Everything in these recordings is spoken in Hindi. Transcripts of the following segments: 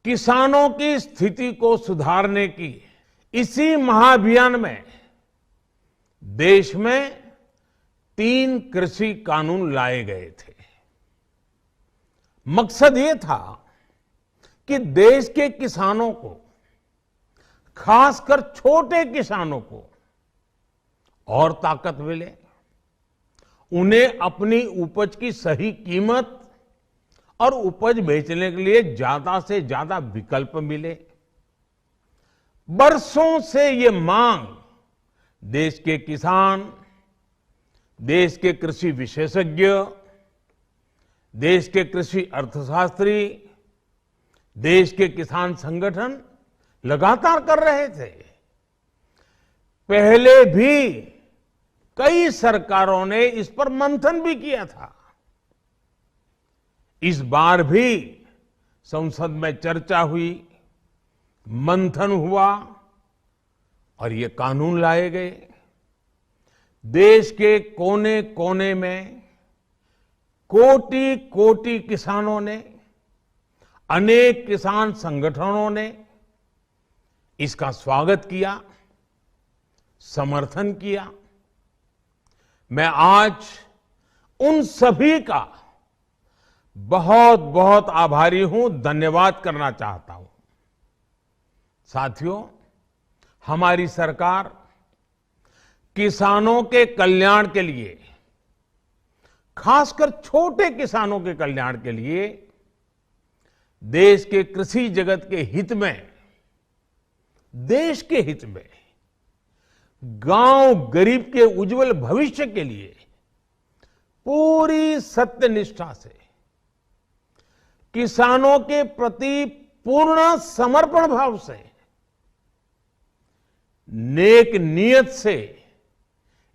किसानों की स्थिति को सुधारने की इसी महाअभियान में देश में 3 कृषि कानून लाए गए थे। मकसद ये था कि देश के किसानों को, खासकर छोटे किसानों को और ताकत मिले, उन्हें अपनी उपज की सही कीमत और उपज बेचने के लिए ज्यादा से ज्यादा विकल्प मिले। बरसों से ये मांग देश के किसान, देश के कृषि विशेषज्ञ, देश के कृषि अर्थशास्त्री, देश के किसान संगठन लगातार कर रहे थे। पहले भी कई सरकारों ने इस पर मंथन भी किया था। इस बार भी संसद में चर्चा हुई, मंथन हुआ और ये कानून लाए गए। देश के कोने कोने में कोटि कोटि किसानों ने, अनेक किसान संगठनों ने इसका स्वागत किया, समर्थन किया। मैं आज उन सभी का बहुत बहुत आभारी हूं, धन्यवाद करना चाहता हूं। साथियों, हमारी सरकार किसानों के कल्याण के लिए, खासकर छोटे किसानों के कल्याण के लिए, देश के कृषि जगत के हित में, देश के हित में, गांव गरीब के उज्जवल भविष्य के लिए पूरी सत्यनिष्ठा से, किसानों के प्रति पूर्ण समर्पण भाव से, नेक नियत से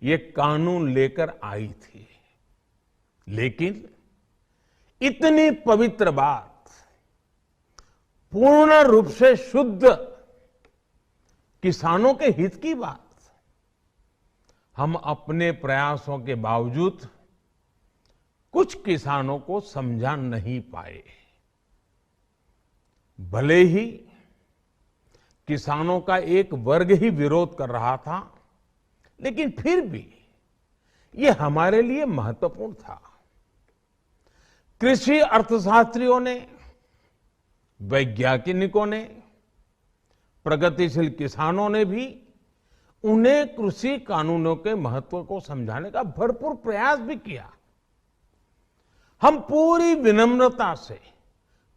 ये कानून लेकर आई थी। लेकिन इतनी पवित्र बात, पूर्ण रूप से शुद्ध किसानों के हित की बात, हम अपने प्रयासों के बावजूद कुछ किसानों को समझा नहीं पाए। भले ही किसानों का एक वर्ग ही विरोध कर रहा था, लेकिन फिर भी ये हमारे लिए महत्वपूर्ण था। कृषि अर्थशास्त्रियों ने, वैज्ञानिकों ने, प्रगतिशील किसानों ने भी उन्हें कृषि कानूनों के महत्व को समझाने का भरपूर प्रयास भी किया। हम पूरी विनम्रता से,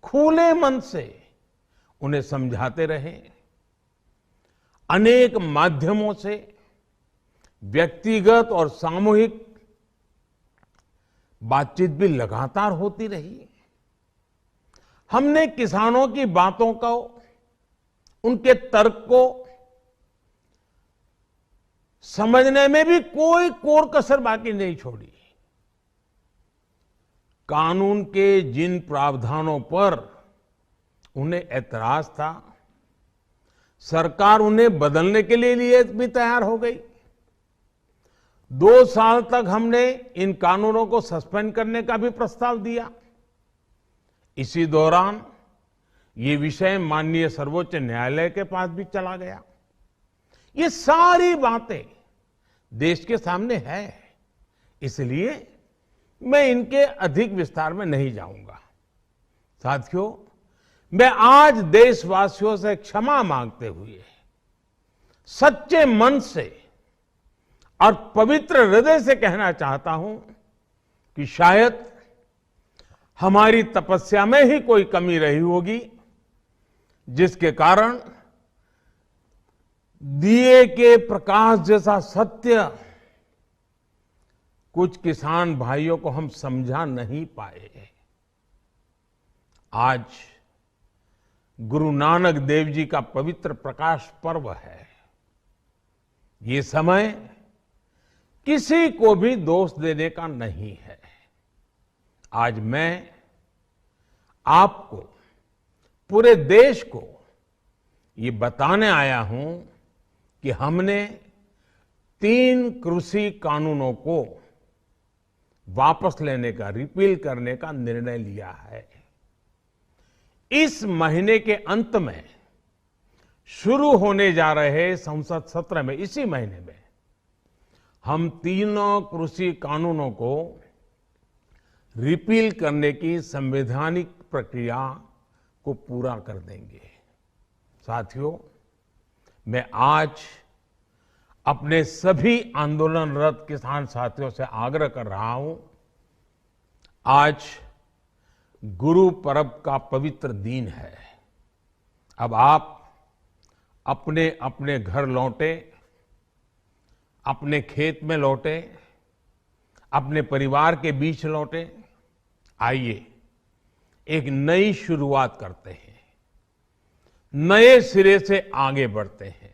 खुले मन से उन्हें समझाते रहे। अनेक माध्यमों से व्यक्तिगत और सामूहिक बातचीत भी लगातार होती रही। हमने किसानों की बातों को, उनके तर्क को समझने में भी कोई कोर कसर बाकी नहीं छोड़ी। कानून के जिन प्रावधानों पर उन्हें ऐतराज था, सरकार उन्हें बदलने के लिए भी तैयार हो गई। 2 साल तक हमने इन कानूनों को सस्पेंड करने का भी प्रस्ताव दिया। इसी दौरान ये विषय माननीय सर्वोच्च न्यायालय के पास भी चला गया। ये सारी बातें देश के सामने है, इसलिए मैं इनके अधिक विस्तार में नहीं जाऊंगा। साथियों, मैं आज देशवासियों से क्षमा मांगते हुए सच्चे मन से और पवित्र हृदय से कहना चाहता हूं कि शायद हमारी तपस्या में ही कोई कमी रही होगी, जिसके कारण दिए के प्रकाश जैसा सत्य कुछ किसान भाइयों को हम समझा नहीं पाए। आज गुरु नानक देव जी का पवित्र प्रकाश पर्व है। ये समय किसी को भी दोष देने का नहीं है। आज मैं आपको, पूरे देश को ये बताने आया हूं कि हमने 3 कृषि कानूनों को वापस लेने का, रिपील करने का निर्णय लिया है। इस महीने के अंत में शुरू होने जा रहे संसद सत्र में, इसी महीने में, हम तीनों कृषि कानूनों को रिपील करने की संवैधानिक प्रक्रिया को पूरा कर देंगे। साथियों, मैं आज अपने सभी आंदोलनरत किसान साथियों से आग्रह कर रहा हूं, आज गुरु पर्व का पवित्र दिन है। अब आप अपने अपने घर लौटे, अपने खेत में लौटे, अपने परिवार के बीच लौटे। आइए एक नई शुरुआत करते हैं, नए सिरे से आगे बढ़ते हैं।